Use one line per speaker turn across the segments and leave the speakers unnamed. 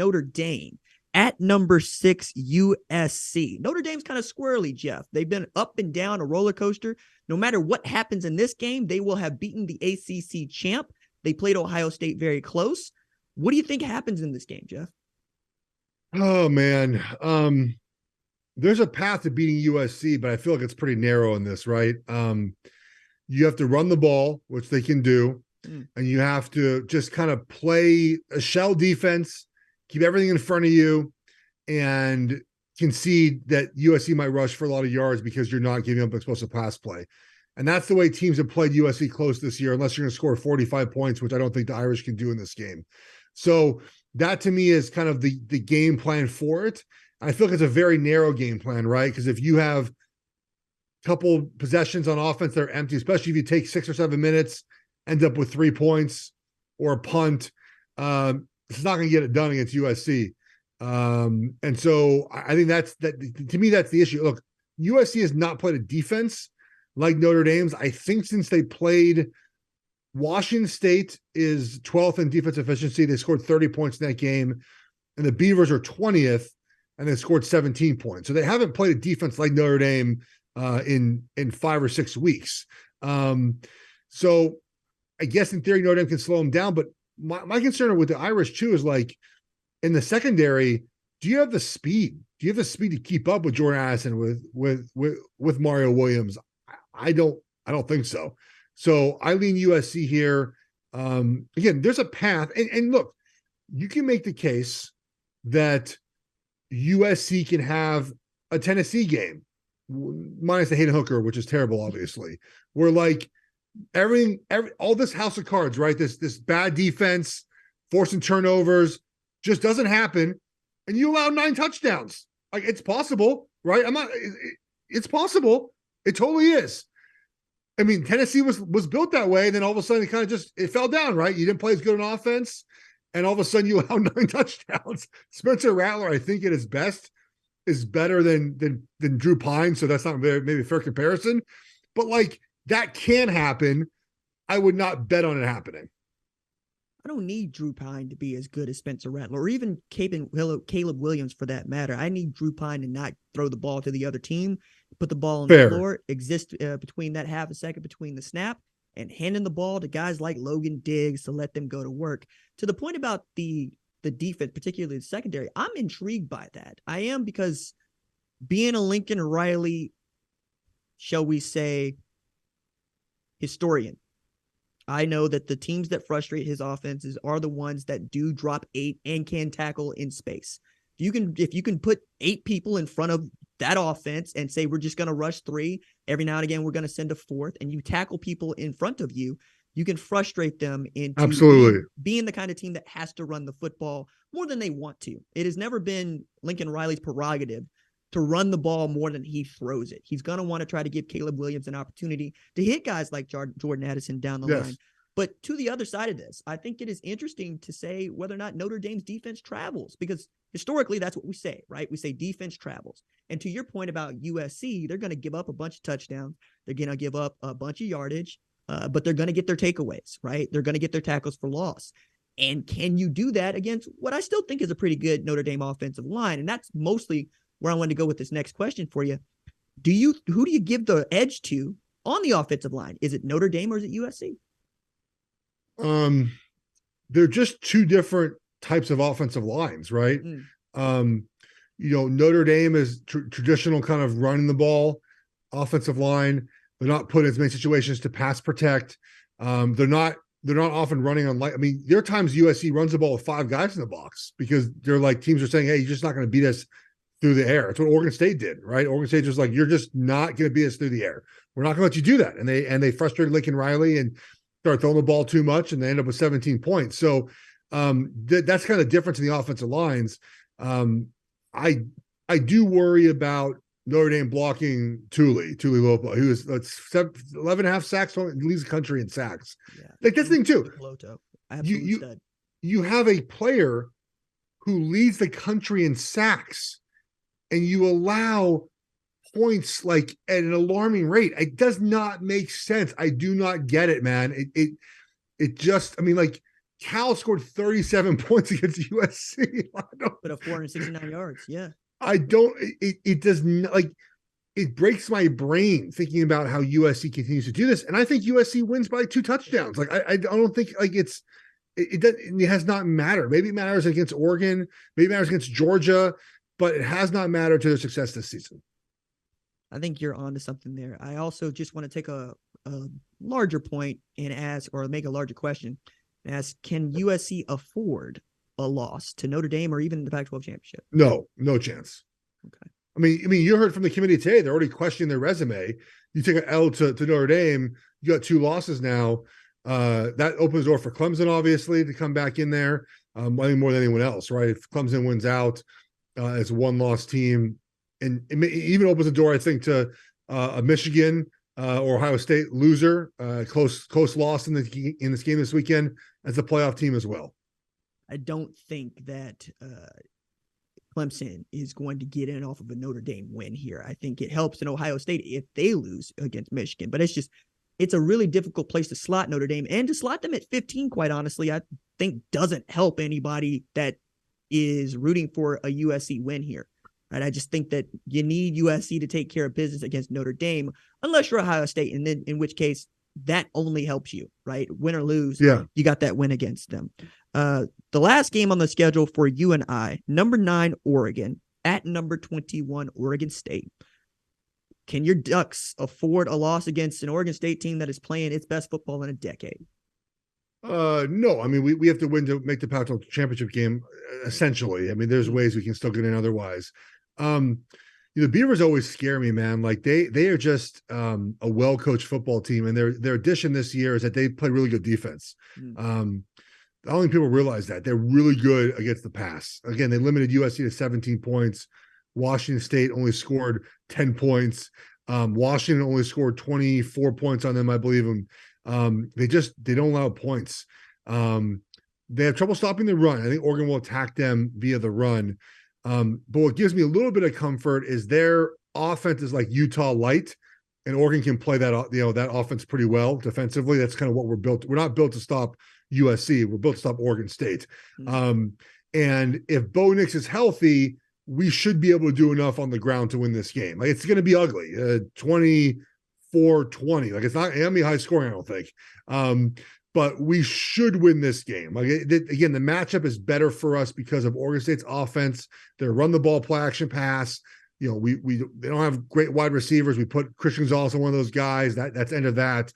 Notre Dame at number 6 USC. Notre Dame's kind of squirrely, Geoff. They've been up and down a roller coaster. No matter what happens in this game, they will have beaten the ACC champ. They played Ohio State very close. What do you think happens in this game, Geoff?
Oh, man. There's a path to beating USC, but I feel like it's pretty narrow in this, right? You have to run the ball, which they can do, and you have to just kind of play a shell defense, keep everything in front of you, and concede that USC might rush for a lot of yards because you're not giving up explosive pass play. And that's the way teams have played USC close this year, unless you're going to score 45 points, which I don't think the Irish can do in this game. So that to me is kind of the game plan for it. I feel like it's a very narrow game plan, right? Because if you have a couple possessions on offense that are empty, especially if you take 6 or 7 minutes, end up with 3 points or a punt, it's not going to get it done against USC. And so I think that to me, that's the issue. Look, USC has not played a defense like Notre Dame's. I think since they played Washington State is 12th in defense efficiency. They scored 30 points in that game. And the Beavers are 20th, and they scored 17 points. So they haven't played a defense like Notre Dame in 5 or 6 weeks. So I guess in theory, Notre Dame can slow them down. But my concern with the Irish, too, is like in the secondary, do you have the speed? Do you have the speed to keep up with Jordan Addison, with Mario Williams? I don't think so. So I lean USC here. Again, there's a path. And look, you can make the case that USC can have a Tennessee game, minus the Hayden Hooker, which is terrible, obviously. Where like all this house of cards, right? This bad defense, forcing turnovers, just doesn't happen. And you allow 9 touchdowns. Like, it's possible, right? It's possible. It totally is. I mean, Tennessee was built that way, and then all of a sudden it fell down, right? You didn't play as good on offense, and all of a sudden you allow 9 touchdowns. Spencer Rattler, I think at his best, is better than Drew Pine, so that's not maybe a fair comparison. But like, that can happen. I would not bet on it happening.
I don't need Drew Pine to be as good as Spencer Rattler, or even Caleb Williams for that matter. I need Drew Pine to not throw the ball to the other team, put the ball on the floor, exist between that half a second between the snap, and handing the ball to guys like Logan Diggs to let them go to work. To the point about the defense, particularly the secondary, I'm intrigued by that. I am, because being a Lincoln Riley, shall we say, historian, I know that the teams that frustrate his offenses are the ones that do drop 8 and can tackle in space. If you can put 8 people in front of that offense and say, we're just going to rush 3, every now and again, we're going to send a 4th, and you tackle people in front of you, you can frustrate them into
absolutely
being the kind of team that has to run the football more than they want to. It has never been Lincoln Riley's prerogative to run the ball more than he throws it. He's going to want to try to give Caleb Williams an opportunity to hit guys like Jordan Addison down the line. But to the other side of this, I think it is interesting to say whether or not Notre Dame's defense travels, because historically that's what we say, right? We say defense travels. And to your point about USC, they're going to give up a bunch of touchdowns. They're going to give up a bunch of yardage, but they're going to get their takeaways, right? They're going to get their tackles for loss. And can you do that against what I still think is a pretty good Notre Dame offensive line? And that's mostly where I wanted to go with this next question for you. Who do you give the edge to on the offensive line? Is it Notre Dame or is it USC?
They're just 2 different types of offensive lines, right? Notre Dame is traditional kind of running the ball offensive line. They're not put in as many situations to pass protect. They're not often running on light. I mean, there are times USC runs the ball with 5 guys in the box because they're like, teams are saying, hey, you're just not going to beat us through the air. That's what Oregon State did, right? Oregon State was like, you're just not going to beat us through the air. We're not going to let you do that. And they frustrated Lincoln Riley and start throwing the ball too much, and they end up with 17 points. So that's kind of the difference in the offensive lines. I do worry about Notre Dame blocking Tuli Lopo, who is 11.5 sacks, leads the country in sacks. Yeah. Like, that's the thing too. You have a player who leads the country in sacks, and you allow points like at an alarming rate. It does not make sense. I do not get it, man. It just, I mean, like, Cal scored 37 points against USC.
But 469 yards. Yeah.
I don't, it does not, like, it breaks my brain thinking about how USC continues to do this. And I think USC wins by 2 touchdowns. Like, I don't think, like, it has not mattered. Maybe it matters against Oregon, maybe it matters against Georgia, but it has not mattered to their success this season.
I think you're onto something there. I also just want to take a larger point and ask, or make a larger question, and ask, can USC afford a loss to Notre Dame or even the Pac-12 Championship?
No chance.
Okay.
I mean, you heard from the committee today, they're already questioning their resume. You take an L to Notre Dame, you got 2 losses now. That opens the door for Clemson, obviously, to come back in there. I think more than anyone else, right? If Clemson wins out as a 1-loss team, and it even opens the door, I think, to a Michigan or Ohio State loser, close loss in this game this weekend as a playoff team as well.
I don't think that Clemson is going to get in off of a Notre Dame win here. I think it helps in Ohio State if they lose against Michigan, but it's a really difficult place to slot Notre Dame, and to slot them at 15, quite honestly, I think doesn't help anybody that is rooting for a USC win here. Right? I just think that you need USC to take care of business against Notre Dame, unless you're Ohio State, and then in which case that only helps you, right? Win or lose, you got that win against them. The last game on the schedule for you and I, number 9 Oregon at number 21 Oregon State. Can your Ducks afford a loss against an Oregon State team that is playing its best football in a decade?
No, I mean, we have to win to make the Pac-12 Championship game, essentially. I mean, there's ways we can still get in otherwise. The Beavers always scare me, man. Like, they are just a well-coached football team, and their addition this year is that they play really good defense. I don't think people realize that. They're really good against the pass. Again, they limited USC to 17 points. Washington State only scored 10 points. Washington only scored 24 points on them, I believe. And they don't allow points. They have trouble stopping the run. I think Oregon will attack them via the run. But what gives me a little bit of comfort is their offense is like Utah light, and Oregon can play that offense pretty well defensively. That's kind of what we're built. We're not built to stop USC. We're built to stop Oregon State. And if Bo Nix is healthy, we should be able to do enough on the ground to win this game. Like, it's going to be ugly, 24-20. Like, it's not going to be high scoring, I don't think. But we should win this game. Like, again, the matchup is better for us because of Oregon State's offense. Their run the ball, play action pass. They don't have great wide receivers. We put Christian Gonzalez on one of those guys. That's end of that.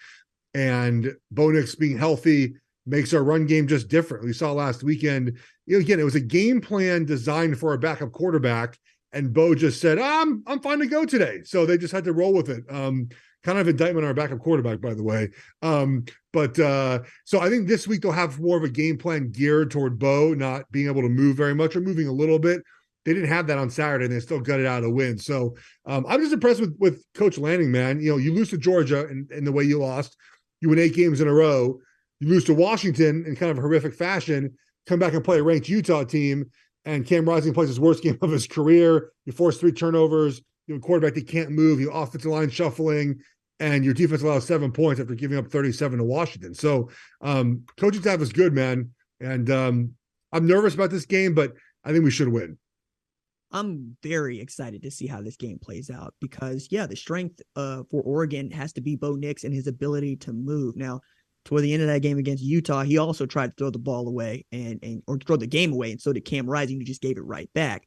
And Bo Nix being healthy makes our run game just different. We saw last weekend, again, it was a game plan designed for a backup quarterback, and Bo just said, I'm fine to go today. So they just had to roll with it. Kind of indictment on our backup quarterback, by the way. So I think this week they'll have more of a game plan geared toward Bo not being able to move very much, or moving a little bit. They didn't have that on Saturday, and they still got it out of a win. So I'm just impressed with Coach Lanning, man. You lose to Georgia in the way you lost. You win 8 games in a row. You lose to Washington in kind of horrific fashion, come back and play a ranked Utah team, and Cam Rising plays his worst game of his career. You force 3 turnovers. You have a quarterback that can't move. Your offensive line shuffling, and your defense allows 7 points after giving up 37 to Washington. So coaching staff is good, man. And I'm nervous about this game, but I think we should win.
I'm very excited to see how this game plays out because, the strength for Oregon has to be Bo Nix and his ability to move. Now, toward the end of that game against Utah, he also tried to throw the ball away or throw the game away, and so did Cam Rising, who just gave it right back.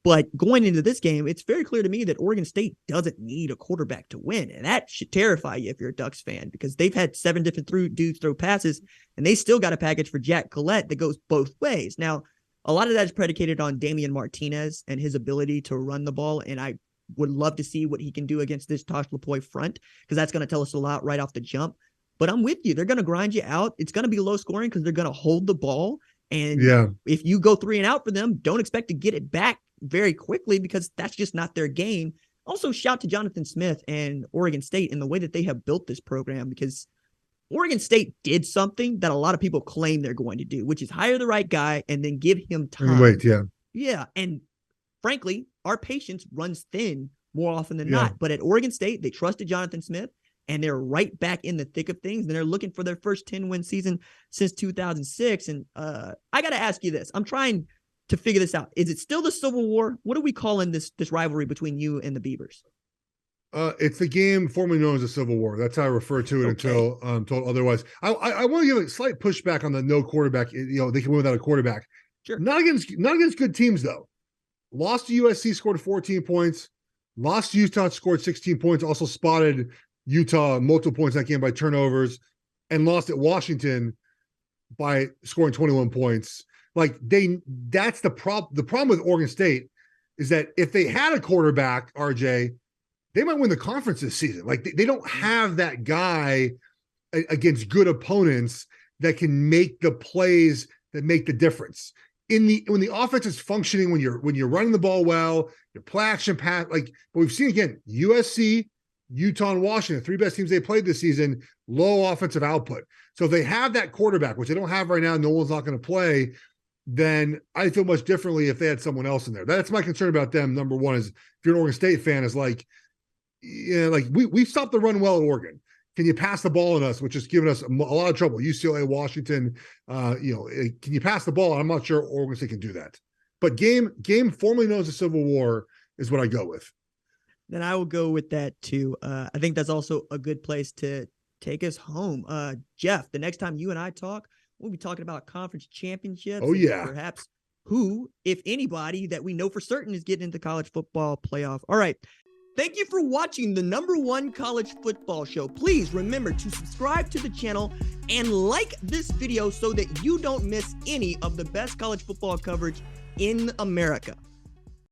But going into this game, it's very clear to me that Oregon State doesn't need a quarterback to win, and that should terrify you if you're a Ducks fan, because they've had 7 different dudes throw passes, and they still got a package for Jack Collette that goes both ways. Now, a lot of that is predicated on Damian Martinez and his ability to run the ball, and I would love to see what he can do against this Tosh Lupoi front, because that's going to tell us a lot right off the jump. But I'm with you. They're going to grind you out. It's going to be low scoring because they're going to hold the ball. And if you go 3 and out for them, don't expect to get it back very quickly, because that's just not their game. Also, shout to Jonathan Smith and Oregon State in the way that they have built this program, because Oregon State did something that a lot of people claim they're going to do, which is hire the right guy and then give him time. Yeah. And frankly, our patience runs thin more often than not. But at Oregon State, they trusted Jonathan Smith. and they're right back in the thick of things. And they're looking for their first 10-win season since 2006. And I got to ask you this. I'm trying to figure this out. Is it still the Civil War? What are we calling this rivalry between you and the Beavers?
It's the game formerly known as the Civil War. That's how I refer to it until told otherwise. I want to give a slight pushback on the no quarterback. You know, they can win without a quarterback.
Sure.
Not against good teams though. Lost to USC, scored 14 points. Lost to Utah, scored 16 points. Also spotted Utah multiple points in that game by turnovers, and lost at Washington by scoring 21 points. Like that's the problem. The problem with Oregon State is that if they had a quarterback, RJ, they might win the conference this season. Like they don't have that guy against good opponents that can make the plays that make the difference. When the offense is functioning, when you're running the ball well, your play action pass, but we've seen again, USC, Utah, and Washington, 3 best teams they played this season, low offensive output. So if they have that quarterback, which they don't have right now, no one's not going to play, then I feel much differently if they had someone else in there. That's my concern about them. Number one is, if you're an Oregon State fan, is we stopped the run well at Oregon. Can you pass the ball on us, which has given us a lot of trouble? UCLA, Washington, can you pass the ball? I'm not sure Oregon State can do that. But game formerly known as the Civil War is what I go with.
Then I will go with that too. I think that's also a good place to take us home. Geoff, the next time you and I talk, we'll be talking about conference championships.
Oh, yeah.
Perhaps who, if anybody, that we know for certain is getting into college football playoff. All right. Thank you for watching the #1 college football show. Please remember to subscribe to the channel and like this video so that you don't miss any of the best college football coverage in America.